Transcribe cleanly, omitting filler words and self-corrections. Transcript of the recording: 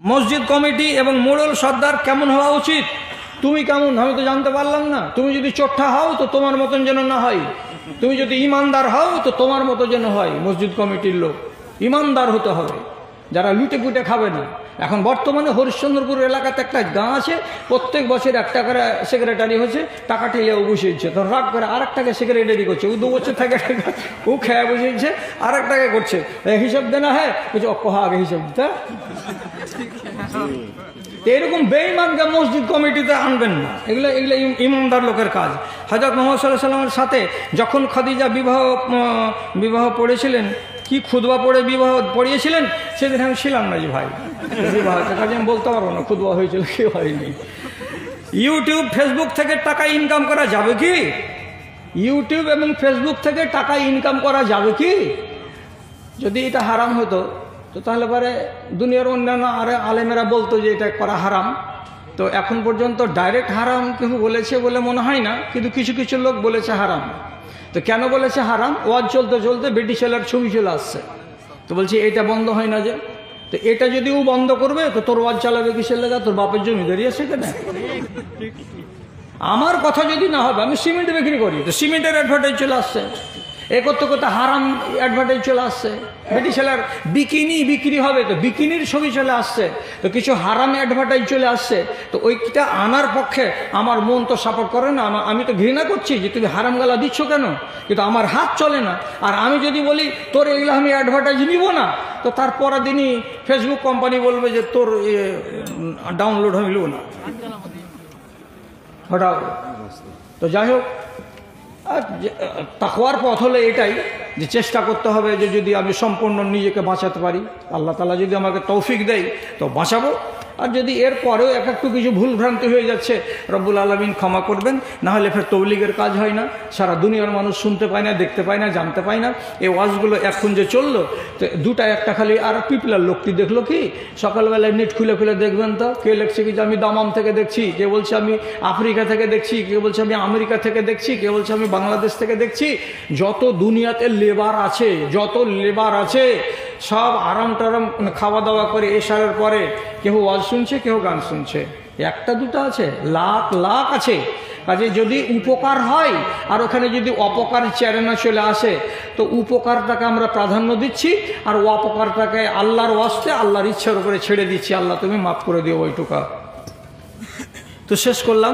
মসজিদ কমিটি এবং মোড়ল সর্দার কেমন হওয়া উচিত? তুমি কেমন আমি তো জানতে পারলাম না। তুমি যদি চোট্টা হও তো তোমার মতন যেন না হয়, তুমি যদি ইমানদার হও তো তোমার মতো যেন হয়। মসজিদ কমিটির লোক ইমানদার হতে হবে, যারা লুটে পুটে খাবে না। এখন বর্তমানে হরিশ্চন্দ্রপুর এলাকাতে একটা গাঁ আছে, প্রত্যেক বছর একটা করে সেক্রেটারি হচ্ছে, টাকা ঠেলেও বসেছে, তো রাগ করে আরেকটাকে সেক্রেটারি করছে। ও 2 বছর থেকে ও খেয়ে বসেছে, আরেকটাকে করছে, হিসাব দেনা হ্যাঁ বলছে কহা আগে হিসাব দিতে। এরকম বেঈমানকে মসজিদ কমিটিতে আনবেন না, এগুলো এগুলো ইমানদার লোকের কাজ। হযরত মুহাম্মদ সাল্লাল্লাহু আলাইহি ওয়াসাল্লামের সাথে যখন খাদিজা বিবাহ পড়েছিলেন, কি খুতবা পড়ে বিবাহ পড়িয়েছিলেন, সেদিন আমি ছিলাম না যে ভাই বিবাহতে, কাজে আমি বলতে পারবো না খুতবা হয়েছিল কি হয়নি। ইউটিউব ফেসবুক থেকে টাকা ইনকাম করা যাবে কি? ইউটিউব এবং ফেসবুক থেকে টাকা ইনকাম করা যাবে কি? যদি এটা হারাম হতো তো তাহলে পরে দুনিয়ার অন্যান্য আলেমেরা বলতো যে এটা করা হারাম। তো এখন পর্যন্ত ডাইরেক্ট হারাম কেউ বলেছে বলে মনে হয় না, কিন্তু কিছু কিছু লোক বলেছে হারাম। তো কেন বলেছে হারাম? ওয়াজ চলতে চলতে বেটি ছেলের ছবি চলে আসছে, তো বলছি এটা বন্ধ হয় না যে। তো এটা যদি ও বন্ধ করবে তো তোর ওয়াজ চালাবে কিসের লেগা? তোর বাপের জমিদারি আছে কেন? আমার কথা যদি না হবে, আমি সিমেন্ট বিক্রি করি, তো সিমেন্টের অ্যাডভার্টাইজ চলে আসছে, এ করতে করতে হারাম অ্যাডভার্টাইজ চলে আসছে। বেটি ছেলের বিকিনি বিক্রি হবে, তো বিকিনির ছবি চলে আসছে, তো কিছু হারাম অ্যাডভার্টাইজ চলে আসছে। তো ওইটা আনার পক্ষে আমার মন তো সাপোর্ট করে না, আমি তো ঘৃণা করছি যে তুমি হারাম গালা দিচ্ছ কেন, কিন্তু আমার হাত চলে না। আর আমি যদি বলি তোর এগুলো আমি অ্যাডভার্টাইজ নিব না, তো তারপর দিনই ফেসবুক কোম্পানি বলবে যে তোর ডাউনলোড হইল না, হঠাৎ। তো যাই হোক, আর তাকওয়ার পথ হলো এটাই যে চেষ্টা করতে হবে যে যদি আমি সম্পূর্ণ নিজেকে বাঁচাতে পারি, আল্লাহ তাআলা যদি আমাকে তৌফিক দেয় তো বাঁচাবো। আর যদি এর পরেও একটু কিছু ভুলভ্রান্তি হয়ে যাচ্ছে, রব্বুল আলামিন ক্ষমা করবেন, না হলে ফের তৌলিগের কাজ হয় না। সারা দুনিয়ার মানুষ শুনতে পায় না, দেখতে পায় না, জানতে পায় না। এই ওয়াজগুলো এখন যে চললো, তো দুটা একটা খালি আর পিপলার লোকটি দেখলো কি, সকালবেলায় নেট খুলে খুলে দেখবেন তো কে লেখছে কি যে আমি দামাম থেকে দেখছি, কে বলছে আমি আফ্রিকা থেকে দেখছি, কে বলছে আমি আমেরিকা থেকে দেখছি, কে বলছে আমি বাংলাদেশ থেকে দেখছি। যত দুনিয়াতে লেবার আছে, যত লেবার আছে, সব আরাম টারাম খাওয়া দাওয়া করে এশারের পরে কেউ ওয়াজ শুনছে, কেউ গান শুনছে। একটা দুটো আছে, লাখ লাখ আছে। কাজে যদি উপকার হয় আর ওখানে যদি অপকার চেরানো চলে আসে, তো উপকারটাকে আমরা প্রাধান্য দিচ্ছি, আর অপকারটাকে আল্লাহর ওয়াস্তে আল্লাহর ইচ্ছার উপরে ছেড়ে দিচ্ছি। আল্লাহ তুমি মাফ করে দিও ওইটুকা। তো শেষ করলাম।